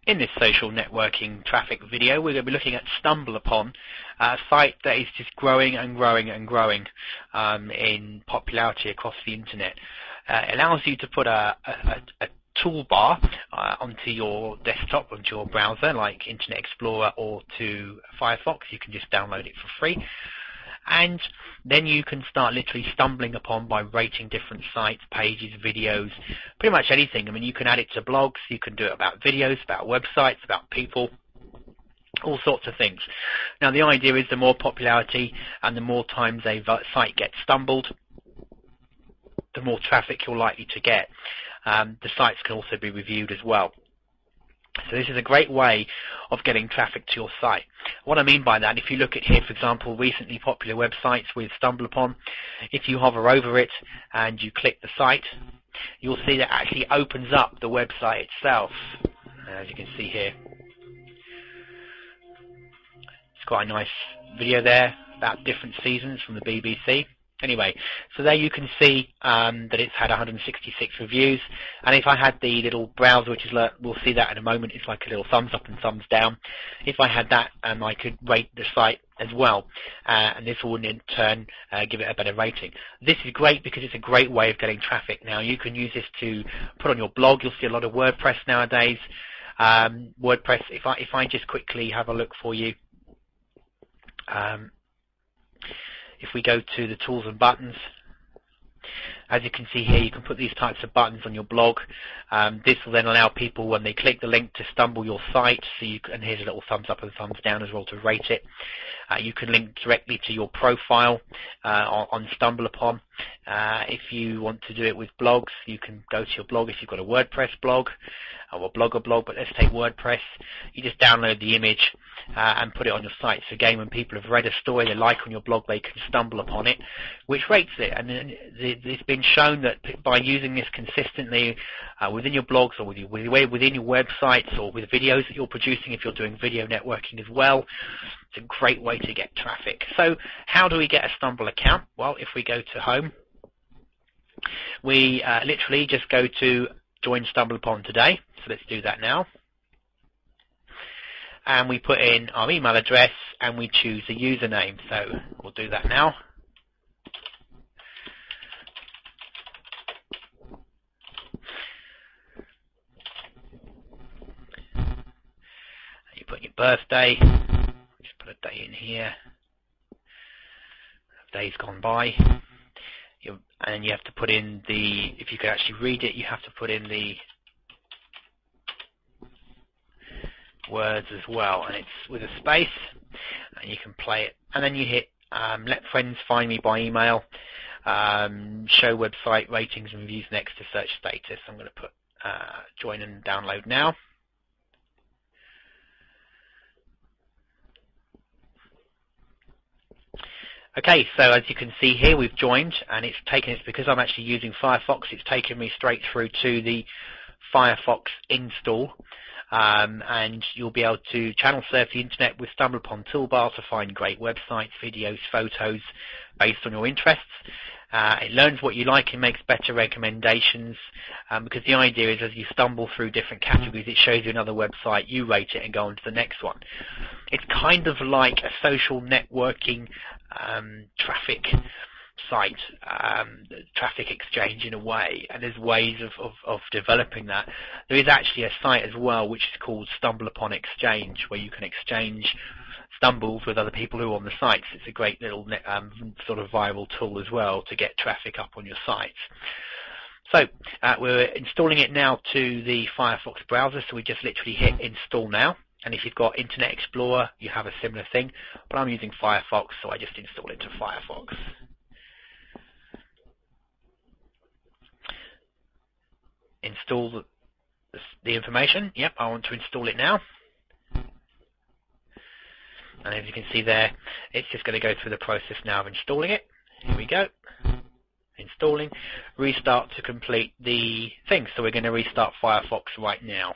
In this social networking traffic video, we're going to be looking at StumbleUpon, a site that is just growing and growing and growing in popularity across the internet. It allows you to put a toolbar onto your desktop, onto your browser, like Internet Explorer or to Firefox. You can just download it for free. And then you can start literally stumbling upon by rating different sites, pages, videos, pretty much anything. I mean, you can add it to blogs, you can do it about videos, about websites, about people, all sorts of things. Now, the idea is the more popularity and the more times a site gets stumbled, the more traffic you're likely to get. The sites can also be reviewed as well. So this is a great way of getting traffic to your site. What I mean by that, if you look at here, for example, recently popular websites with StumbleUpon, if you hover over it and you click the site, you'll see that it actually opens up the website itself, as you can see here. It's quite a nice video there about different seasons from the BBC. Anyway, so there you can see that it's had 166 reviews, and if I had the little browser, which is, we'll see that in a moment, it's like a little thumbs up and thumbs down. If I had that, I could rate the site as well, and this will in turn give it a better rating. This is great because it's a great way of getting traffic. Now, you can use this to put on your blog. You'll see a lot of WordPress nowadays. WordPress, if I just quickly have a look for you, if we go to the tools and buttons, as you can see here, you can put these types of buttons on your blog. This will then allow people, when they click the link, to stumble your site. So and here's a little thumbs up and thumbs down as well to rate it. You can link directly to your profile on StumbleUpon. If you want to do it with blogs, you can go to your blog if you've got a WordPress blog or Blogger blog, but let's take WordPress. You just download the image and put it on your site. So again, when people have read a story they like on your blog, they can stumble upon it, which rates it. And it's been shown that by using this consistently within your blogs or within your websites or with videos that you're producing, if you're doing video networking as well, it's a great way to get traffic. So how do we get a Stumble account? Well, if we go to home, we literally just go to join StumbleUpon today. So let's do that now. And we put in our email address and we choose a username. So we'll do that now. You put your birthday. Just put a day in here. Days gone by. And you have to put in the, if you can actually read it, you have to put in the words as well, and it's with a space, and you can play it, and then you hit let friends find me by email, show website ratings and reviews next to search status. I'm going to put join and download now. Okay, so as you can see here, we've joined, and it's because I'm actually using Firefox, it's taken me straight through to the Firefox install, and you'll be able to channel surf the internet with StumbleUpon toolbar to find great websites, videos, photos based on your interests. It learns what you like and makes better recommendations, because the idea is as you stumble through different categories, it shows you another website, you rate it and go on to the next one. It's kind of like a social networking traffic site, traffic exchange in a way, and there's ways of developing that. There is actually a site as well which is called StumbleUpon Exchange, where you can exchange stumbles with other people who are on the sites. It's a great little sort of viral tool as well to get traffic up on your sites. So we're installing it now to the Firefox browser, so we just literally hit install now. And if you've got Internet Explorer, you have a similar thing, but I'm using Firefox, so I just install it to Firefox. Install the information. Yep, I want to install it now. And as you can see there, it's just going to go through the process now of installing it. Here we go. Installing. Restart to complete the thing. So we're going to restart Firefox right now.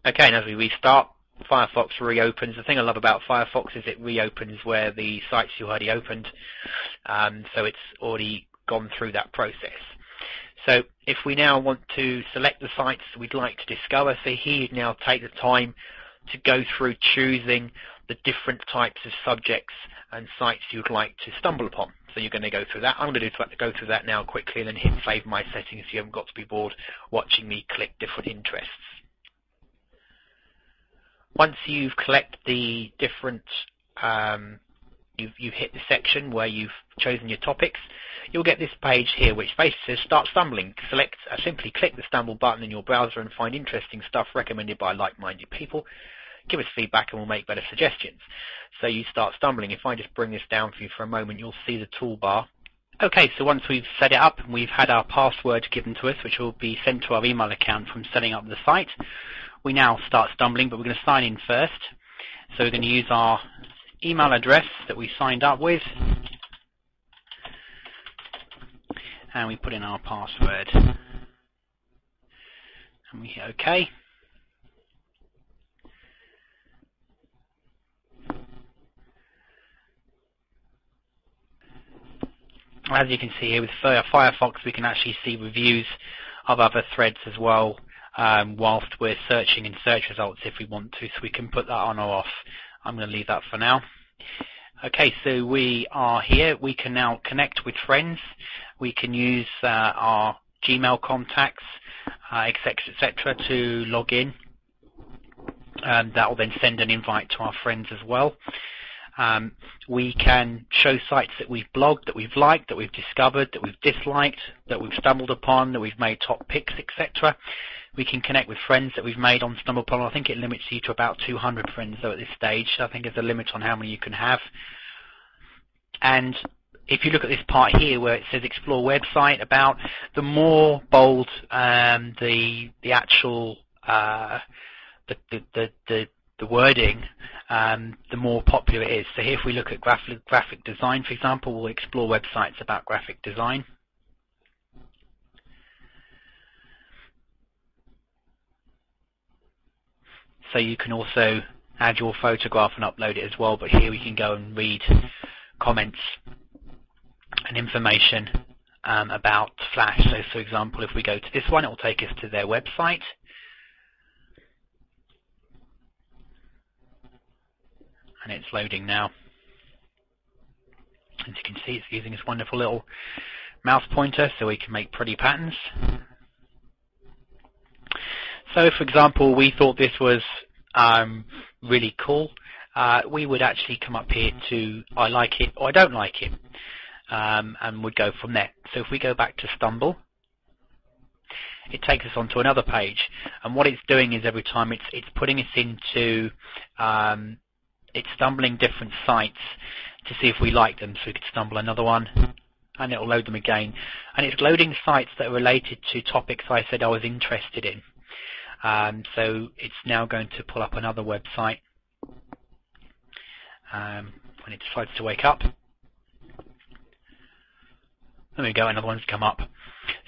Okay, and as we restart, Firefox reopens. The thing I love about Firefox is it reopens where the sites you already opened. So it's already gone through that process. So if we now want to select the sites we'd like to discover, so here you now take the time to go through choosing the different types of subjects and sites you'd like to stumble upon. So you're going to go through that. I'm going to go through that now quickly and then hit save my settings so you haven't got to be bored watching me click different interests. Once you've collected the different, you've hit the section where you've chosen your topics, you'll get this page here which basically says Start Stumbling. Simply click the Stumble button in your browser and find interesting stuff recommended by like-minded people. Give us feedback and we'll make better suggestions. So you start stumbling. If I just bring this down for you for a moment, you'll see the toolbar. Okay, so once we've set it up and we've had our password given to us, which will be sent to our email account from setting up the site, we now start stumbling, but we're going to sign in first. So we're going to use our email address that we signed up with, and we put in our password. And we hit OK. As you can see here with Firefox, we can actually see reviews of other threads as well whilst we're searching in search results if we want to, so we can put that on or off. I'm going to leave that for now. Okay, so we are here. We can now connect with friends. We can use our Gmail contacts, etc., to log in. That will then send an invite to our friends as well. We can show sites that we've blogged, that we've liked, that we've discovered, that we've disliked, that we've stumbled upon, that we've made top picks, etc. We can connect with friends that we've made on StumbleUpon. I think it limits you to about 200 friends though at this stage. I think there's a limit on how many you can have. And if you look at this part here where it says explore website about, the more bold the actual the wording, the more popular it is. So here if we look at graphic design, for example, we'll explore websites about graphic design. So you can also add your photograph and upload it as well, but here we can go and read comments and information about Flash. So for example, if we go to this one, it will take us to their website. And it's loading now. As you can see, it's using this wonderful little mouse pointer so we can make pretty patterns. So, for example, we thought this was really cool. We would actually come up here to I like it or I don't like it, and would go from there. So if we go back to Stumble, it takes us onto another page. And what it's doing is every time it's putting us into it's stumbling different sites to see if we like them. So we could stumble another one, and it will load them again. And it's loading sites that are related to topics I said I was interested in. So it's now going to pull up another website when it decides to wake up. There we go, another one's come up.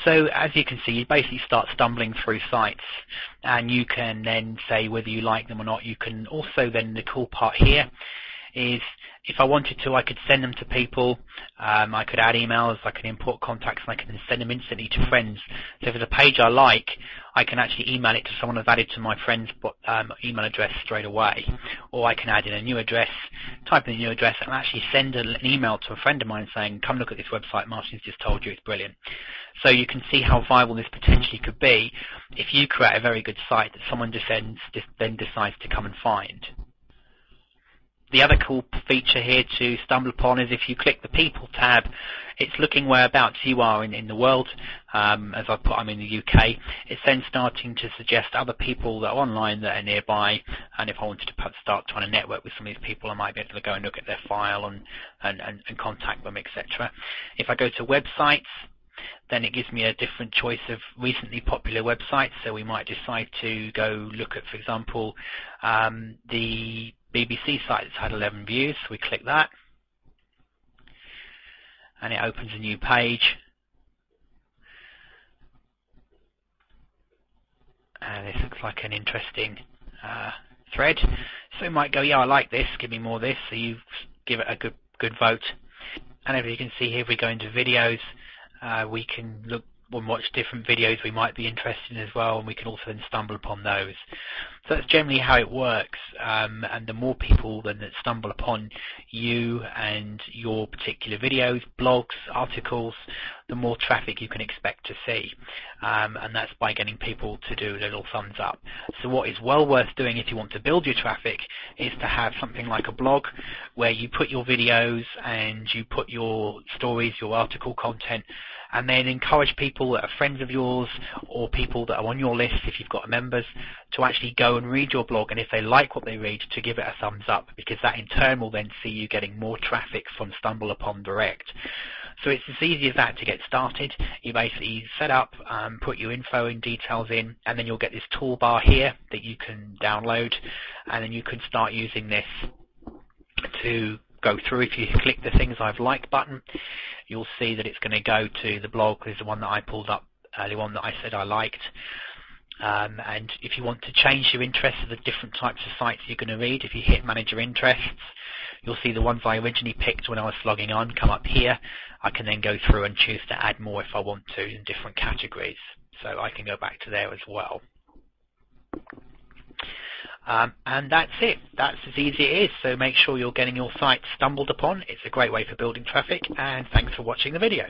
So as you can see, you basically start stumbling through sites, and you can then say whether you like them or not. You can also then, the cool part here is if I wanted to, I could send them to people. I could add emails, I can import contacts, and I can send them instantly to friends. So if there's a page I like, I can actually email it to someone I've added to my friend's email address straight away. Or I can add in a new address, type in a new address, and actually send an email to a friend of mine saying, come look at this website, Martin's just told you, it's brilliant. So you can see how viable this potentially could be if you create a very good site that someone then decides to come and find. The other cool feature here to StumbleUpon is if you click the People tab, it's looking whereabouts you are in the world. As I put, I'm in the UK. It's then starting to suggest other people that are online that are nearby. And if I wanted to start trying to network with some of these people, I might be able to go and look at their file and contact them, etc. If I go to websites, then it gives me a different choice of recently popular websites. So we might decide to go look at, for example, the BBC site that's had 11 views. So we click that, and it opens a new page. And this looks like an interesting thread. So we might go, yeah, I like this, give me more of this. So you give it a good vote. And as you can see here, if we go into videos, we can and watch different videos we might be interested in as well, and we can also then stumble upon those. So that's generally how it works, and the more people then that stumble upon you and your particular videos, blogs, articles, the more traffic you can expect to see, and that's by getting people to do a little thumbs up. So what is well worth doing if you want to build your traffic is to have something like a blog where you put your videos and you put your stories, your article content, and then encourage people that are friends of yours or people that are on your list, if you've got members, to actually go and read your blog, and if they like what they read, to give it a thumbs up, because that in turn will then see you getting more traffic from StumbleUpon direct. So it's as easy as that to get started. You basically set up, put your info and details in, and then you'll get this toolbar here that you can download, and then you can start using this to go through. If you click the things I've liked button, you'll see that it's going to go to the blog. There's the one that I pulled up earlier on that I said I liked. And if you want to change your interests to the different types of sites you're going to read, if you hit manage your interests, you'll see the ones I originally picked when I was logging on come up here. I can then go through and choose to add more if I want to in different categories. So I can go back to there as well. And that's it. That's as easy as it is. So make sure you're getting your site stumbled upon. It's a great way for building traffic, and thanks for watching the video.